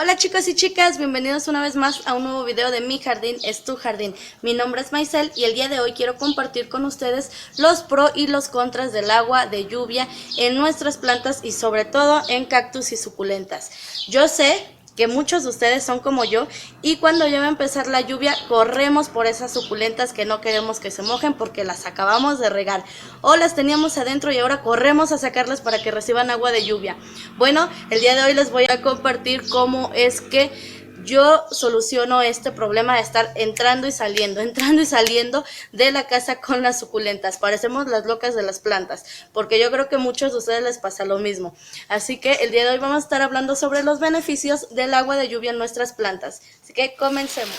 Hola chicos y chicas, bienvenidos una vez más a un nuevo video de Mi Jardín es tu jardín. Mi nombre es Maisel y el día de hoy quiero compartir con ustedes los pros y los contras del agua de lluvia en nuestras plantas y sobre todo en cactus y suculentas. Yo sé que muchos de ustedes son como yo y cuando ya va a empezar la lluvia corremos por esas suculentas que no queremos que se mojen porque las acabamos de regar o las teníamos adentro y ahora corremos a sacarlas para que reciban agua de lluvia. Bueno, el día de hoy les voy a compartir cómo es que yo soluciono este problema de estar entrando y saliendo de la casa con las suculentas. Parecemos las locas de las plantas, porque yo creo que a muchos de ustedes les pasa lo mismo. Así que el día de hoy vamos a estar hablando sobre los beneficios del agua de lluvia en nuestras plantas. Así que comencemos.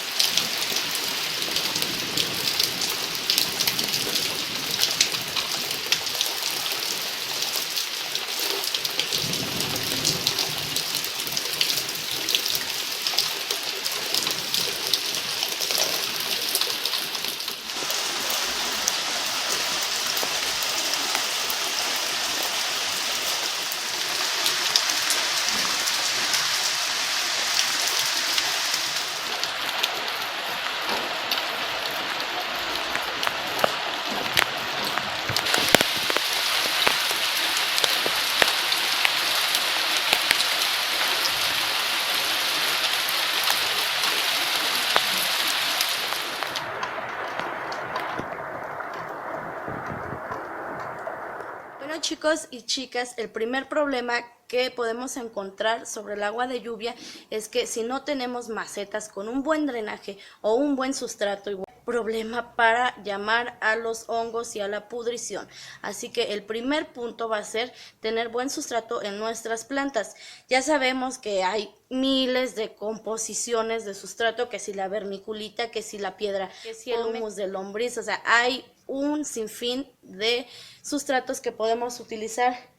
Bueno chicos y chicas, el primer problema que podemos encontrar sobre el agua de lluvia es que si no tenemos macetas con un buen drenaje o un buen sustrato, igual problema para llamar a los hongos y a la pudrición. Así que el primer punto va a ser tener buen sustrato en nuestras plantas. Ya sabemos que hay miles de composiciones de sustrato, que si la vermiculita, que si la piedra, que si el humus de lombriz, o sea, hay un sinfín de sustratos que podemos utilizar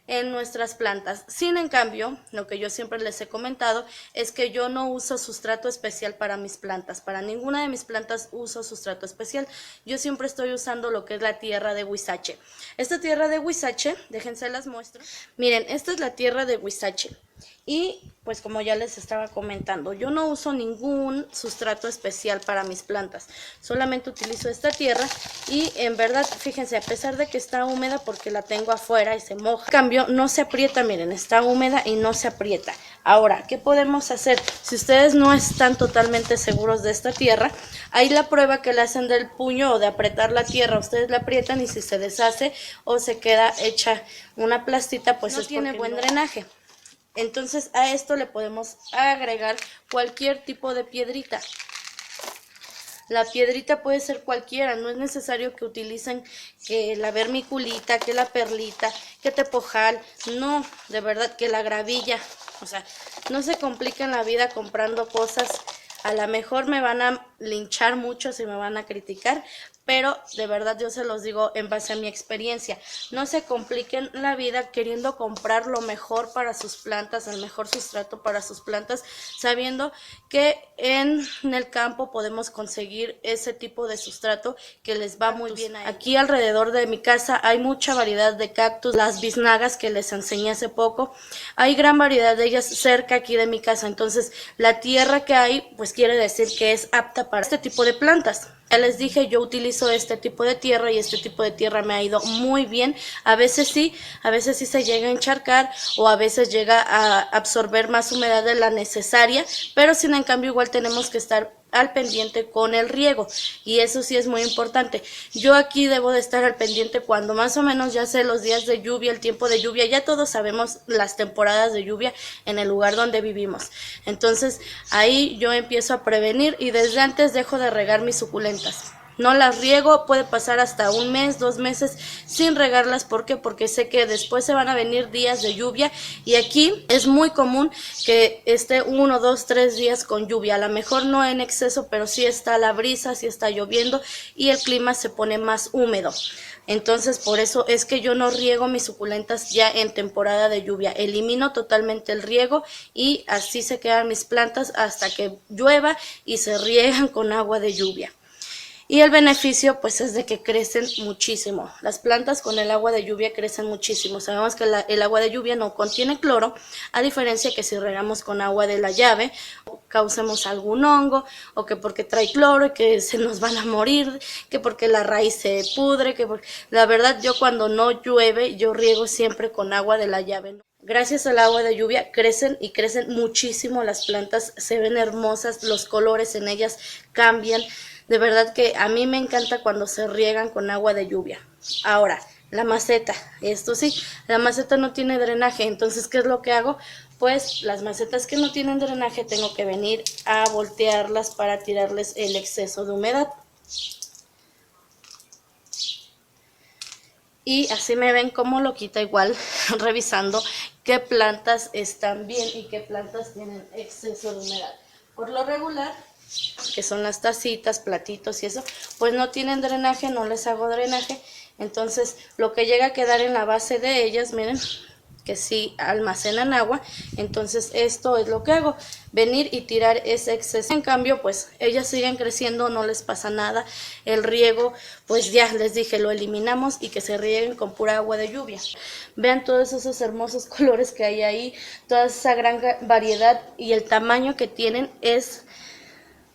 en nuestras plantas. Sin en cambio, lo que yo siempre les he comentado es que yo no uso sustrato especial para mis plantas. Para ninguna de mis plantas uso sustrato especial. Yo siempre estoy usando lo que es la tierra de Huizache. Esta tierra de Huizache, déjense las muestro. Miren, esta es la tierra de Huizache. Y pues como ya les estaba comentando, yo no uso ningún sustrato especial para mis plantas, solamente utilizo esta tierra y en verdad, fíjense, a pesar de que está húmeda porque la tengo afuera y se moja, en cambio no se aprieta, miren, está húmeda y no se aprieta. Ahora, ¿qué podemos hacer? Si ustedes no están totalmente seguros de esta tierra, hay la prueba que le hacen del puño o de apretar la tierra, ustedes la aprietan y si se deshace o se queda hecha una plastita, pues no tiene buen drenaje. Entonces a esto le podemos agregar cualquier tipo de piedrita. La piedrita puede ser cualquiera, no es necesario que utilicen que la vermiculita, que la perlita, que tepojal, no, de verdad que la gravilla, o sea, no se compliquen la vida comprando cosas. A lo mejor me van a linchar mucho si me van a criticar, pero de verdad yo se los digo en base a mi experiencia. No se compliquen la vida queriendo comprar lo mejor para sus plantas, el mejor sustrato para sus plantas, sabiendo que en el campo podemos conseguir ese tipo de sustrato que les va muy bien a ellos. Aquí alrededor de mi casa hay mucha variedad de cactus, las biznagas que les enseñé hace poco, hay gran variedad de ellas cerca aquí de mi casa, entonces la tierra que hay pues quiere decir que es apta para este tipo de plantas. Ya les dije, yo utilizo este tipo de tierra y este tipo de tierra me ha ido muy bien. A veces sí se llega a encharcar o a veces llega a absorber más humedad de la necesaria, pero sin en cambio igual tenemos que estar al pendiente con el riego y eso sí es muy importante. Yo aquí debo de estar al pendiente cuando más o menos ya sé los días de lluvia, el tiempo de lluvia, ya todos sabemos las temporadas de lluvia en el lugar donde vivimos. Entonces ahí yo empiezo a prevenir y desde antes dejo de regar mis suculentas. No las riego, puede pasar hasta un mes, 2 meses sin regarlas. ¿Por qué? Porque sé que después se van a venir días de lluvia y aquí es muy común que esté 1, 2, 3 días con lluvia. A lo mejor no en exceso, pero sí está la brisa, sí está lloviendo y el clima se pone más húmedo. Entonces por eso es que yo no riego mis suculentas ya en temporada de lluvia. Elimino totalmente el riego y así se quedan mis plantas hasta que llueva y se riegan con agua de lluvia. Y el beneficio pues es de que crecen muchísimo. Las plantas con el agua de lluvia crecen muchísimo. Sabemos que el agua de lluvia no contiene cloro, a diferencia que si regamos con agua de la llave, causemos algún hongo, o que porque trae cloro y que se nos van a morir, que porque la raíz se pudre, la verdad yo cuando no llueve, yo riego siempre con agua de la llave. Gracias al agua de lluvia crecen y crecen muchísimo las plantas, se ven hermosas, los colores en ellas cambian. De verdad que a mí me encanta cuando se riegan con agua de lluvia. Ahora, la maceta, esto sí, la maceta no tiene drenaje, entonces ¿qué es lo que hago? Pues las macetas que no tienen drenaje tengo que venir a voltearlas para tirarles el exceso de humedad. Y así me ven como loquita igual, revisando qué plantas están bien y qué plantas tienen exceso de humedad. Por lo regular, que son las tacitas, platitos y eso, pues no tienen drenaje, no les hago drenaje. Entonces lo que llega a quedar en la base de ellas, miren, que sí almacenan agua. Entonces esto es lo que hago, venir y tirar ese exceso. En cambio pues ellas siguen creciendo, no les pasa nada. El riego pues ya les dije, lo eliminamos y que se rieguen con pura agua de lluvia. Vean todos esos hermosos colores que hay ahí, toda esa gran variedad, y el tamaño que tienen es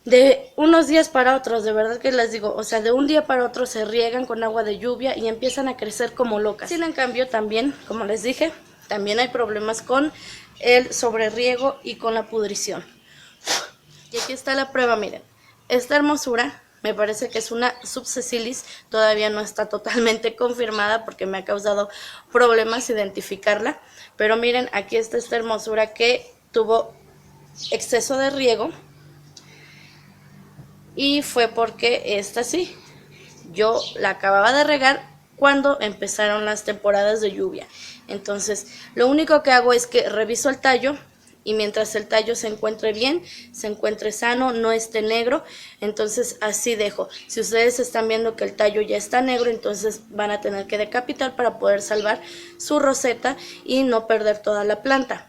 de unos días para otros, de verdad que les digo, o sea, de un día para otro se riegan con agua de lluvia y empiezan a crecer como locas. Sin en cambio también, como les dije, también hay problemas con el sobreriego y con la pudrición. Y aquí está la prueba, miren, esta hermosura me parece que es una subsecilis, todavía no está totalmente confirmada porque me ha causado problemas identificarla, pero miren, aquí está esta hermosura que tuvo exceso de riego. Y fue porque esta sí, yo la acababa de regar cuando empezaron las temporadas de lluvia. Entonces, lo único que hago es que reviso el tallo, y mientras el tallo se encuentre bien, se encuentre sano, no esté negro, entonces así dejo. Si ustedes están viendo que el tallo ya está negro, entonces van a tener que decapitar para poder salvar su roseta y no perder toda la planta.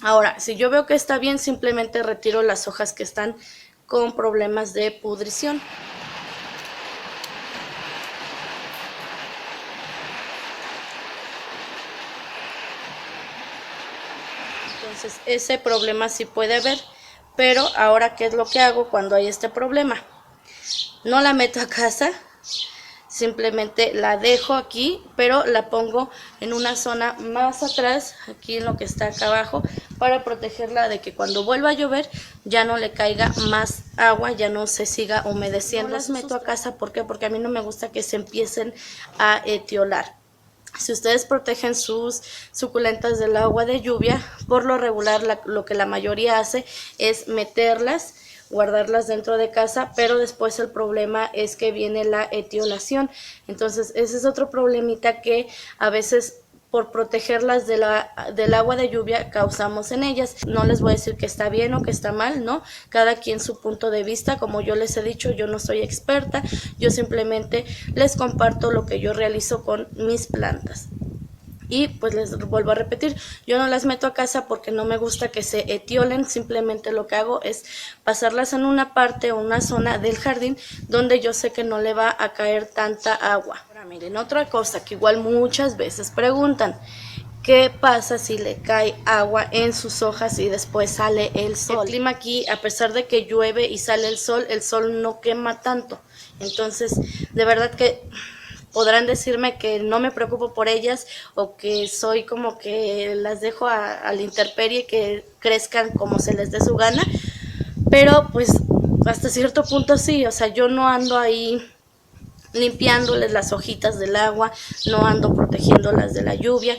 Ahora, si yo veo que está bien, simplemente retiro las hojas que están con problemas de pudrición. Entonces ese problema sí puede haber, pero ahora ¿qué es lo que hago cuando hay este problema? No la meto a casa, simplemente la dejo aquí, pero la pongo en una zona más atrás, aquí en lo que está acá abajo, para protegerla de que cuando vuelva a llover ya no le caiga más agua, ya no se siga humedeciendo. No las meto a casa, ¿por qué? Porque a mí no me gusta que se empiecen a etiolar. Si ustedes protegen sus suculentas del agua de lluvia, por lo regular lo que la mayoría hace es meterlas, guardarlas dentro de casa, pero después el problema es que viene la etiolación. Entonces ese es otro problemita que a veces por protegerlas del agua de lluvia causamos en ellas. No les voy a decir que está bien o que está mal, ¿no? Cada quien su punto de vista. Como yo les he dicho, yo no soy experta, yo simplemente les comparto lo que yo realizo con mis plantas. Y pues les vuelvo a repetir, yo no las meto a casa porque no me gusta que se etiolen, simplemente lo que hago es pasarlas en una parte o una zona del jardín donde yo sé que no le va a caer tanta agua. Ahora miren, otra cosa que igual muchas veces preguntan, ¿qué pasa si le cae agua en sus hojas y después sale el sol? El clima aquí, a pesar de que llueve y sale el sol no quema tanto, entonces de verdad que podrán decirme que no me preocupo por ellas o que soy como que las dejo a la intemperie, que crezcan como se les dé su gana, pero pues hasta cierto punto sí, o sea, yo no ando ahí limpiándoles las hojitas del agua, no ando protegiéndolas de la lluvia.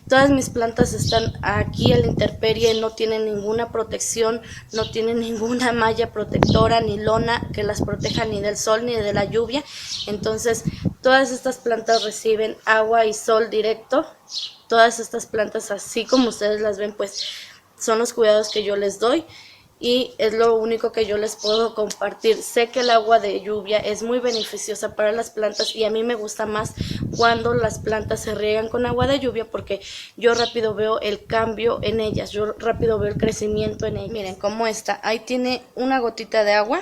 Todas mis plantas están aquí a la intemperie, no tienen ninguna protección, no tienen ninguna malla protectora ni lona que las proteja ni del sol ni de la lluvia. Entonces todas estas plantas reciben agua y sol directo. Todas estas plantas, así como ustedes las ven, pues son los cuidados que yo les doy. Y es lo único que yo les puedo compartir. Sé que el agua de lluvia es muy beneficiosa para las plantas y a mí me gusta más cuando las plantas se riegan con agua de lluvia porque yo rápido veo el cambio en ellas, yo rápido veo el crecimiento en ellas. Miren cómo está, ahí tiene una gotita de agua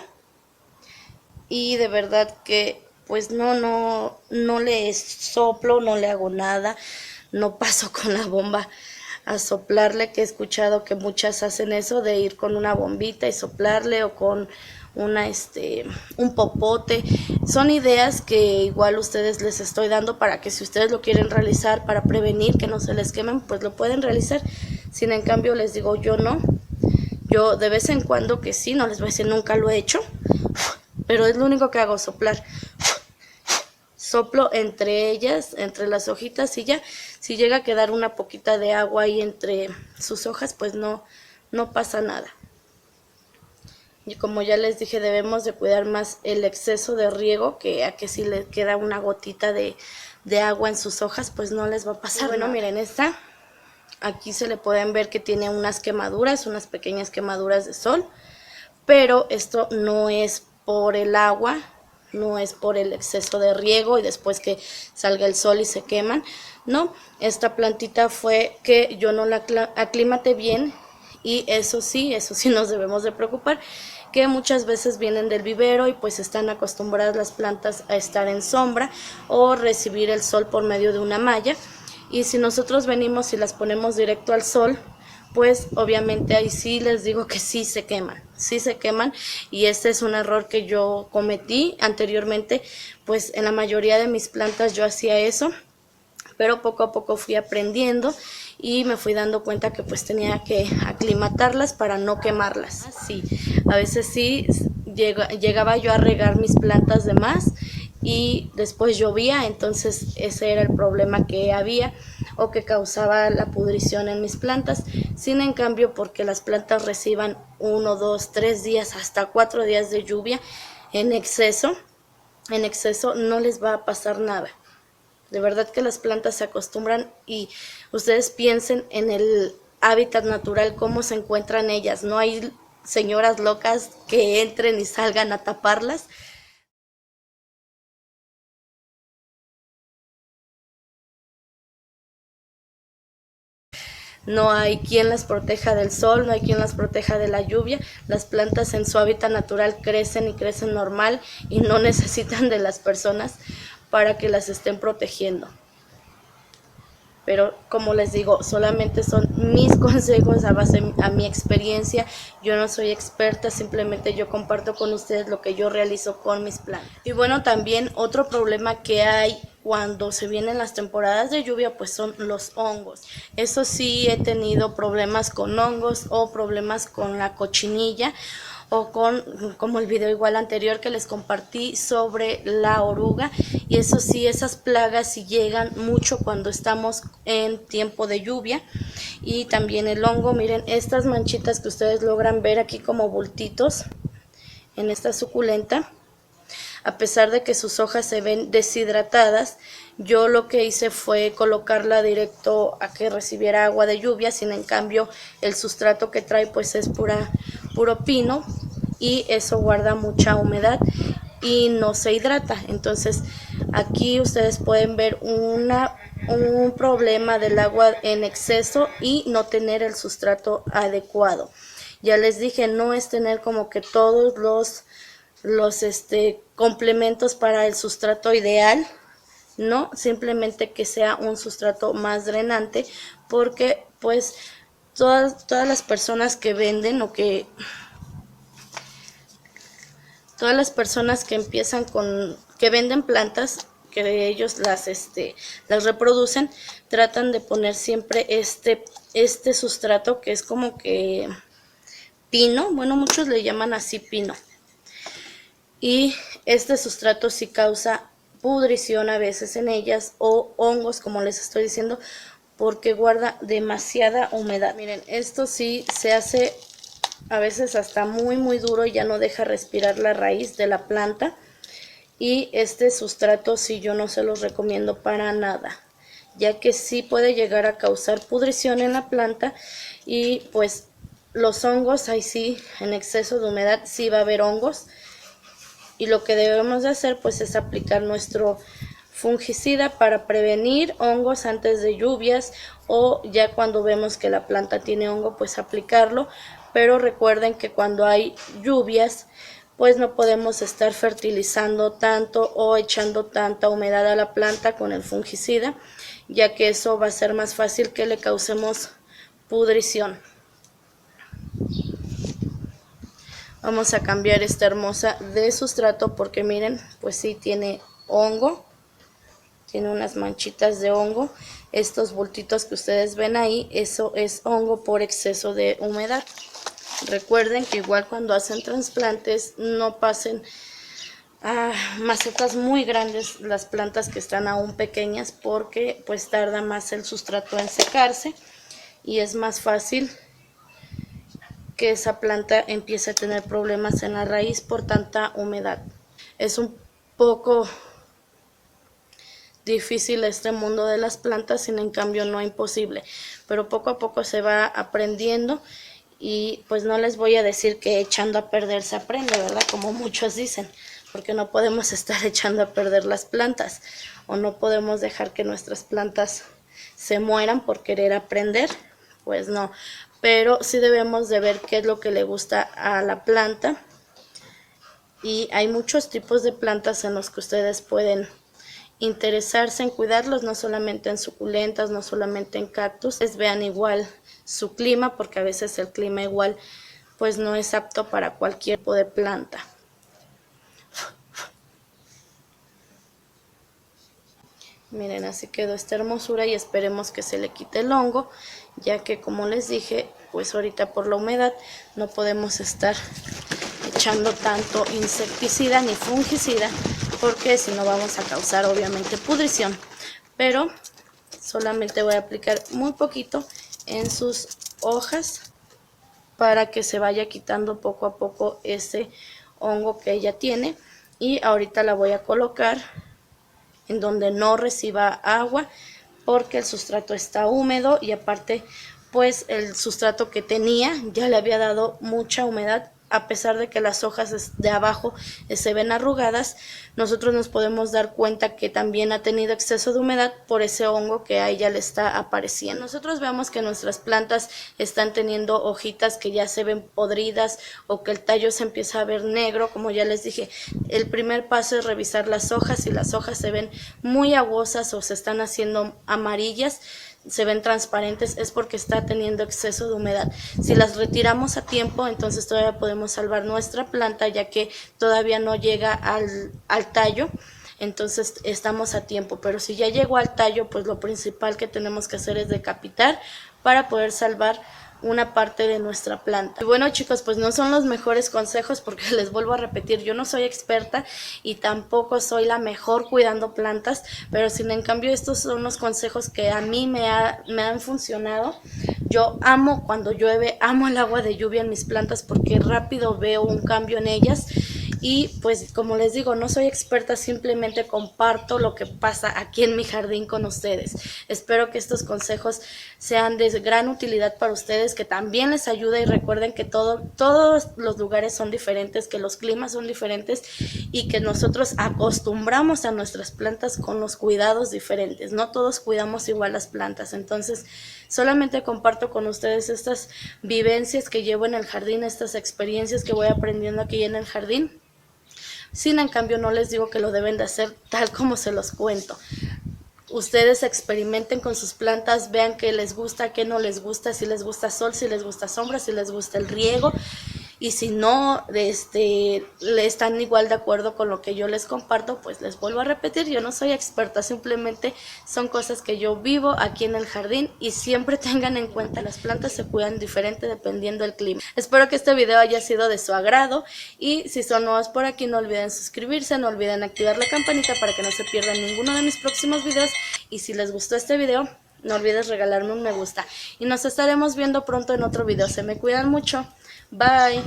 y de verdad que pues no le soplo, no le hago nada, no paso con la bomba a soplarle, que he escuchado que muchas hacen eso de ir con una bombita y soplarle, o con un popote. Son ideas que igual ustedes les estoy dando para que si ustedes lo quieren realizar para prevenir que no se les quemen, pues lo pueden realizar. Sin en cambio les digo, yo no. Yo de vez en cuando, que sí, no les voy a decir nunca lo he hecho, pero es lo único que hago, soplar. Soplo entre ellas, entre las hojitas, y ya, si llega a quedar una poquita de agua ahí entre sus hojas, pues no pasa nada. Y como ya les dije, debemos de cuidar más el exceso de riego, que a que si le queda una gotita de agua en sus hojas, pues no les va a pasar. Bueno, miren, aquí se le pueden ver que tiene unas quemaduras, unas pequeñas quemaduras de sol, pero esto no es por el agua, no es por el exceso de riego y después que salga el sol y se queman. No, esta plantita fue que yo no la aclimaté bien, y eso sí nos debemos de preocupar, que muchas veces vienen del vivero y pues están acostumbradas las plantas a estar en sombra o recibir el sol por medio de una malla, y si nosotros venimos y las ponemos directo al sol, pues obviamente ahí sí les digo que sí se queman, y este es un error que yo cometí anteriormente. Pues en la mayoría de mis plantas yo hacía eso, pero poco a poco fui aprendiendo y me fui dando cuenta que pues tenía que aclimatarlas para no quemarlas. Sí, a veces sí llegaba yo a regar mis plantas de más y después llovía, entonces ese era el problema que había o que causaba la pudrición en mis plantas. Sin en cambio, porque las plantas reciban 1, 2, 3 días, hasta 4 días de lluvia en exceso no les va a pasar nada. De verdad que las plantas se acostumbran, y ustedes piensen en el hábitat natural, cómo se encuentran ellas. No hay señoras locas que entren y salgan a taparlas. No hay quien las proteja del sol, no hay quien las proteja de la lluvia. Las plantas en su hábitat natural crecen y crecen normal y no necesitan de las personas para que las estén protegiendo. Pero como les digo, solamente son mis consejos a base a mi experiencia. Yo no soy experta, simplemente yo comparto con ustedes lo que yo realizo con mis plantas. Y bueno, también otro problema que hay cuando se vienen las temporadas de lluvia, pues son los hongos. Eso sí, he tenido problemas con hongos o problemas con la cochinilla, o como el video igual anterior que les compartí sobre la oruga. Y eso sí, esas plagas sí llegan mucho cuando estamos en tiempo de lluvia. Y también el hongo, miren estas manchitas que ustedes logran ver aquí como bultitos en esta suculenta. A pesar de que sus hojas se ven deshidratadas, yo lo que hice fue colocarla directo a que recibiera agua de lluvia. Sin en cambio, el sustrato que trae pues es puro pino, y eso guarda mucha humedad y no se hidrata. Entonces aquí ustedes pueden ver un problema del agua en exceso y no tener el sustrato adecuado. Ya les dije, no es tener como que todos los complementos para el sustrato ideal, no, simplemente que sea un sustrato más drenante, porque pues todas las personas que venden todas las personas que empiezan que venden plantas, que ellos las reproducen, tratan de poner siempre este sustrato que es como que pino, bueno, muchos le llaman así pino. Y este sustrato sí causa pudrición a veces en ellas, o hongos, como les estoy diciendo, porque guarda demasiada humedad. Miren, esto sí se hace a veces hasta muy duro y ya no deja respirar la raíz de la planta. Y este sustrato sí yo no se los recomiendo para nada, ya que sí puede llegar a causar pudrición en la planta. Y pues los hongos, ahí sí, en exceso de humedad sí va a haber hongos. Y lo que debemos de hacer pues es aplicar nuestro fungicida para prevenir hongos antes de lluvias, o ya cuando vemos que la planta tiene hongo pues aplicarlo. Pero recuerden que cuando hay lluvias pues no podemos estar fertilizando tanto o echando tanta humedad a la planta con el fungicida, ya que eso va a ser más fácil que le causemos pudrición. Vamos a cambiar esta hermosa de sustrato porque miren, pues sí tiene hongo, tiene unas manchitas de hongo. Estos bultitos que ustedes ven ahí, eso es hongo por exceso de humedad. Recuerden que igual cuando hacen trasplantes no pasen a macetas muy grandes las plantas que están aún pequeñas, porque pues tarda más el sustrato en secarse y es más fácil que esa planta empiece a tener problemas en la raíz por tanta humedad. Es un poco difícil este mundo de las plantas, sin en cambio no imposible, pero poco a poco se va aprendiendo. Y pues no les voy a decir que echando a perder se aprende, ¿verdad? Como muchos dicen, porque no podemos estar echando a perder las plantas, o no podemos dejar que nuestras plantas se mueran por querer aprender, pues no. Pero sí debemos de ver qué es lo que le gusta a la planta. Y hay muchos tipos de plantas en los que ustedes pueden interesarse en cuidarlos, no solamente en suculentas, no solamente en cactus. Vean igual su clima, porque a veces el clima igual pues no es apto para cualquier tipo de planta. Miren, así quedó esta hermosura y esperemos que se le quite el hongo, ya que como les dije, pues ahorita por la humedad no podemos estar echando tanto insecticida ni fungicida, porque si no vamos a causar obviamente pudrición. Pero solamente voy a aplicar muy poquito en sus hojas para que se vaya quitando poco a poco ese hongo que ella tiene. Y ahorita la voy a colocar en donde no reciba agua, porque el sustrato está húmedo y aparte pues el sustrato que tenía ya le había dado mucha humedad. A pesar de que las hojas de abajo se ven arrugadas, nosotros nos podemos dar cuenta que también ha tenido exceso de humedad por ese hongo que a ella le está apareciendo. Nosotros vemos que nuestras plantas están teniendo hojitas que ya se ven podridas o que el tallo se empieza a ver negro. Como ya les dije, el primer paso es revisar las hojas. Si las hojas se ven muy aguosas o se están haciendo amarillas, se ven transparentes, es porque está teniendo exceso de humedad. Si las retiramos a tiempo, entonces todavía podemos salvar nuestra planta, ya que todavía no llega al tallo, entonces estamos a tiempo. Pero si ya llegó al tallo, pues lo principal que tenemos que hacer es decapitar para poder salvar una parte de nuestra planta. Y bueno, chicos, pues no son los mejores consejos, porque les vuelvo a repetir, yo no soy experta y tampoco soy la mejor cuidando plantas, pero sin en cambio estos son los consejos que a mí me han funcionado. Yo amo cuando llueve, amo el agua de lluvia en mis plantas porque rápido veo un cambio en ellas. Y pues como les digo, no soy experta, simplemente comparto lo que pasa aquí en mi jardín con ustedes. Espero que estos consejos sean de gran utilidad para ustedes, que también les ayude, y recuerden que todos los lugares son diferentes, que los climas son diferentes y que nosotros acostumbramos a nuestras plantas con los cuidados diferentes. No todos cuidamos igual las plantas, entonces solamente comparto con ustedes estas vivencias que llevo en el jardín, estas experiencias que voy aprendiendo aquí en el jardín. Sin en cambio no les digo que lo deben de hacer tal como se los cuento. Ustedes experimenten con sus plantas, vean qué les gusta, qué no les gusta, si les gusta sol, si les gusta sombra, si les gusta el riego. Y si no le están igual de acuerdo con lo que yo les comparto, pues les vuelvo a repetir, yo no soy experta, simplemente son cosas que yo vivo aquí en el jardín. Y siempre tengan en cuenta, las plantas se cuidan diferente dependiendo del clima. Espero que este video haya sido de su agrado, y si son nuevos por aquí no olviden suscribirse, no olviden activar la campanita para que no se pierdan ninguno de mis próximos videos. Y si les gustó este video, no olvides regalarme un me gusta, y nos estaremos viendo pronto en otro video. Se me cuidan mucho. Bye.